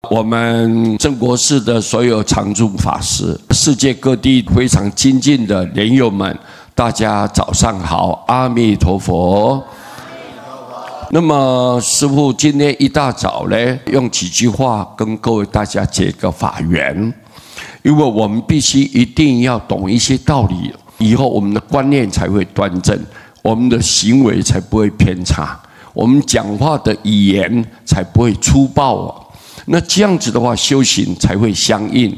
我们正国寺的所有常住法师，世界各地非常精进的莲友们，大家早上好，阿弥陀佛。那么师父今天一大早呢，用几句话跟各位大家解个法缘，因为我们必须一定要懂一些道理，以后我们的观念才会端正，我们的行为才不会偏差，我们讲话的语言才不会粗暴。那这样子的话，修行才会相应，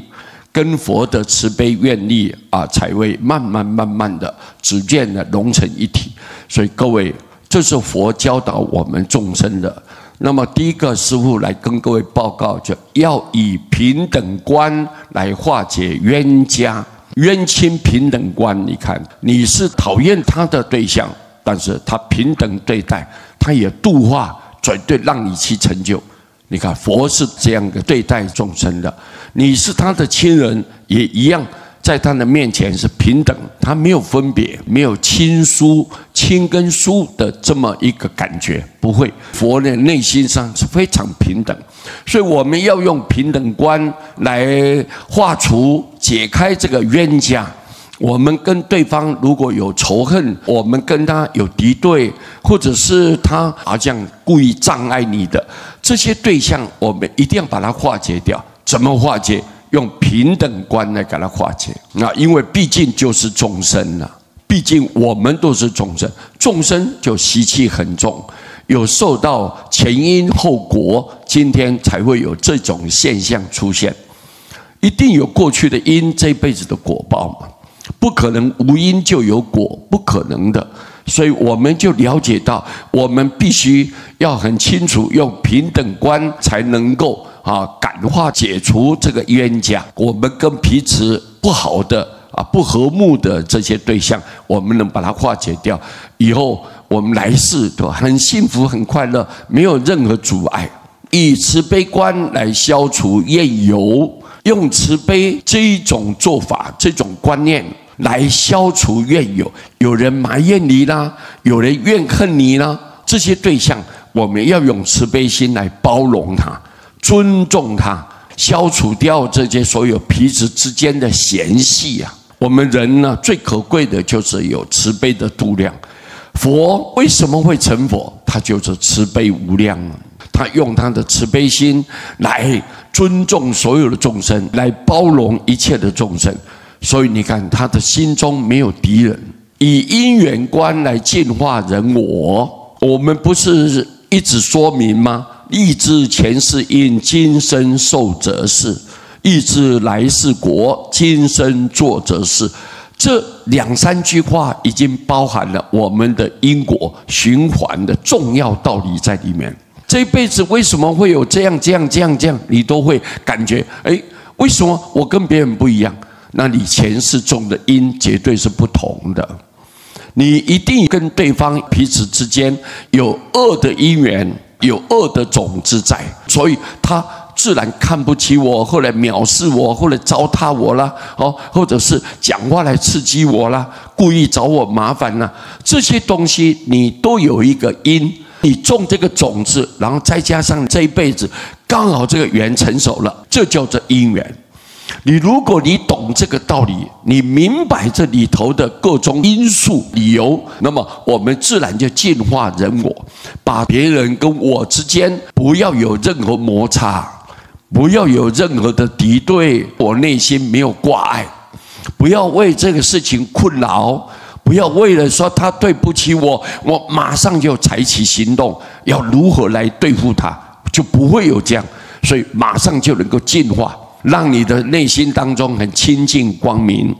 跟佛的慈悲愿力才会慢慢的逐渐的融成一体。所以各位，这是佛教导我们众生的。那么第一个师父来跟各位报告，就要以平等观来化解冤家、冤亲平等观。你看，你是讨厌他的对象，但是他平等对待，他也度化，绝对让你去成就。你看，佛是这样的对待众生的。你是他的亲人，也一样，在他的面前是平等，他没有分别，没有亲疏、亲跟疏的这么一个感觉，不会。佛的内心上是非常平等，所以我们要用平等观来化除、解开这个冤家。我们跟对方如果有仇恨，我们跟他有敌对，或者是他好像故意障碍你的这些对象，我们一定要把它化解掉。怎么化解？用平等观来给它化解。那因为毕竟就是众生了，毕竟我们都是众生，众生就习气很重，有受到前因后果，今天才会有这种现象出现。一定有过去的因，这辈子的果报嘛。不可能无因就有果，不可能的。所以我们就了解到，我们必须要很清楚，用平等观才能够感化解除这个冤家。我们跟彼此不好的不和睦的这些对象，我们能把它化解掉，以后我们来世都很幸福很快乐，没有任何阻碍。以慈悲观来消除怨尤，用慈悲这一种做法，这种观念来消除怨尤。有人埋怨你啦，有人怨恨你啦，这些对象我们要用慈悲心来包容他，尊重他，消除掉这些所有彼此之间的嫌隙。我们人呢，最可贵的就是有慈悲的度量。佛为什么会成佛？他就是慈悲无量，他用他的慈悲心来尊重所有的众生，来包容一切的众生。所以你看，他的心中没有敌人，以因缘观来净化人我。我们不是一直说明吗？欲知前世因，今生受则是；欲知来世果，今生做则是。这2、3句话已经包含了我们的因果循环的重要道理在里面。这一辈子为什么会有这样，你都会感觉，为什么我跟别人不一样？那你前世种的因绝对是不同的。你一定跟对方彼此之间有恶的因缘，有恶的种子在，所以他自然看不起我，后来藐视我，后来糟蹋我啦，或者是讲话来刺激我啦，故意找我麻烦啦，这些东西你都有一个因，你种这个种子，然后再加上这一辈子刚好这个缘成熟了，这叫做因缘。如果你懂这个道理，你明白这里头的各种因素理由，那么我们自然就净化人我，把别人跟我之间不要有任何摩擦，不要有任何的敌对，我内心没有挂碍，不要为这个事情困扰，不要为了说他对不起我，我马上就采取行动，要如何来对付他，就不会有这样，所以马上就能够净化，让你的内心当中很清净光明，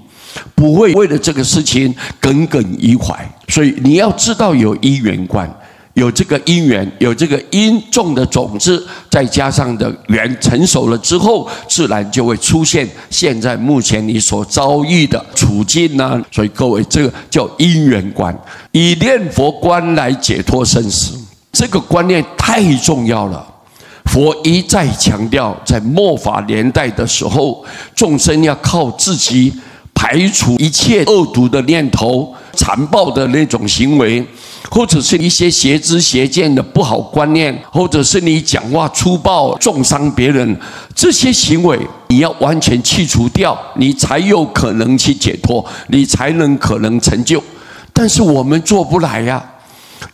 不会为了这个事情耿耿于怀。所以你要知道有因缘观，有这个因缘，有这个因种的种子，再加上的缘成熟了之后，自然就会出现现在目前你所遭遇的处境啊。所以各位，这个叫因缘观，以念佛观来解脱生死，这个观念太重要了。佛一再强调，在末法年代的时候，众生要靠自己排除一切恶毒的念头，残暴的那种行为，或者是一些邪知邪见的不好观念，或者是你讲话粗暴重伤别人，这些行为你要完全去除掉，你才有可能去解脱，你才能可能成就。但是我们做不来呀，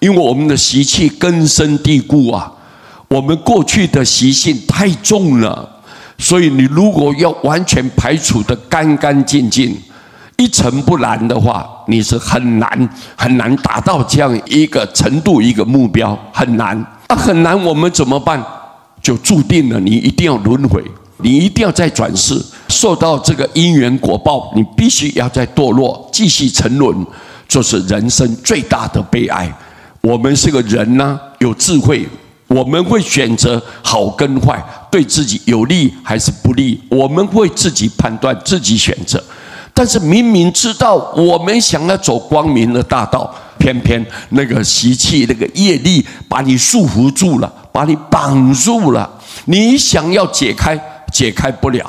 因为我们的习气根深蒂固啊，我们过去的习性太重了，所以你如果要完全排除的干干净净，一尘不染的话，你是很难达到这样一个程度，一个目标，很难。很难，我们怎么办？就注定了你一定要轮回，你一定要再转世，受到这个因缘果报，你必须要再堕落，继续沉沦，这是人生最大的悲哀。我们是个人呢，有智慧，我们会选择好跟坏，对自己有利还是不利，我们会自己判断，自己选择。但是明明知道我们想要走光明的大道，偏偏那个习气、那个业力把你束缚住了，把你绑住了。你想要解开，解开不了；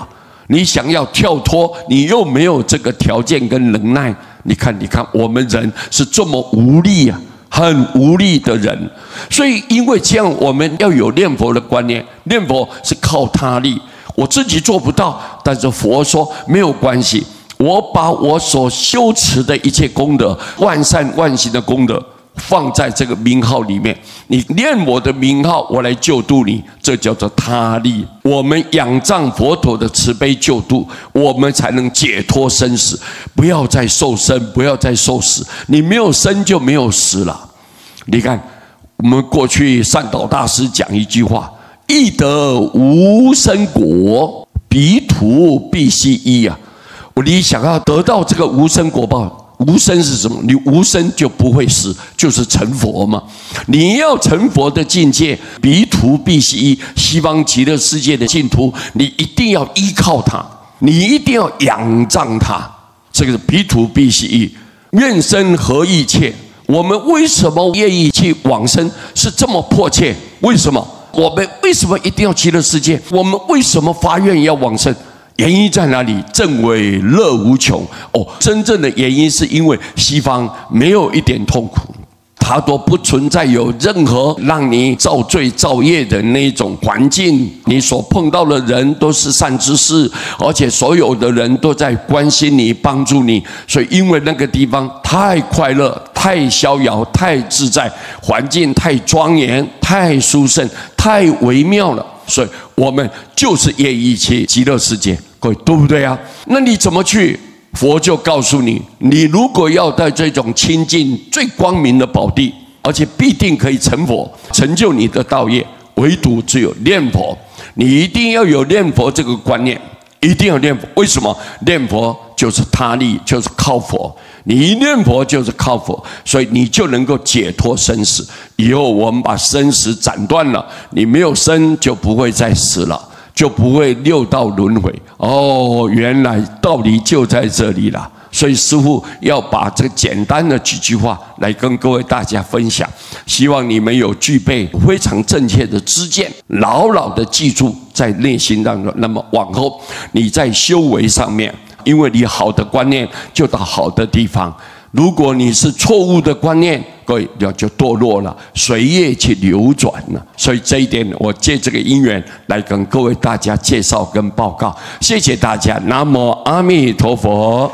你想要跳脱，你又没有这个条件跟能耐。你看，我们人是这么无力啊，很无力的人。所以，因为这样，我们要有念佛的观念。念佛是靠他力，我自己做不到，但是佛说没有关系。我把我所修持的一切功德，万善万行的功德，放在这个名号里面。你念我的名号，我来救度你，这叫做他力。我们仰仗佛陀的慈悲救度，我们才能解脱生死，不要再受生，不要再受死。你没有生就没有死了。你看，我们过去善导大师讲一句话：易得无生果，彼土必须依啊。你想要得到这个无生果报，无生是什么？你无生就不会死，就是成佛嘛。你要成佛的境界，彼土必须依，西方极乐世界的净土，你一定要依靠它，你一定要仰仗它。这个是彼土必须依，愿生何意切？我们为什么愿意去往生？是这么迫切？为什么？我们为什么一定要极乐世界？我们为什么发愿要往生？原因在哪里？正为乐无穷哦。真正的原因是因为西方没有一点痛苦，它都不存在有任何让你造罪造业的那种环境。你所碰到的人都是善知识，而且所有的人都在关心你、帮助你。所以，因为那个地方太快乐、太逍遥、太自在，环境太庄严、太殊胜、太微妙了，所以我们就是愿意去极乐世界。各位，对不对啊？那你怎么去？佛就告诉你，你如果要在这种清净最光明的宝地，而且必定可以成佛，成就你的道业，唯独只有念佛。你一定要有念佛这个观念，一定要念佛。为什么？念佛就是他力，就是靠佛。你一念佛就是靠佛，所以你就能够解脱生死。以后我们把生死斩断了，你没有生就不会再死了，就不会六道轮回。哦，原来道理就在这里了。所以师父要把这简单的几句话来跟各位大家分享，希望你们有具备非常正确的知见，牢牢的记住在内心当中。那么往后你在修为上面，因为你好的观念就到好的地方，如果你是错误的观念，各位就堕落了，随业去流转了。所以这一点，我借这个因缘来跟各位大家介绍跟报告。谢谢大家，南无阿弥陀佛。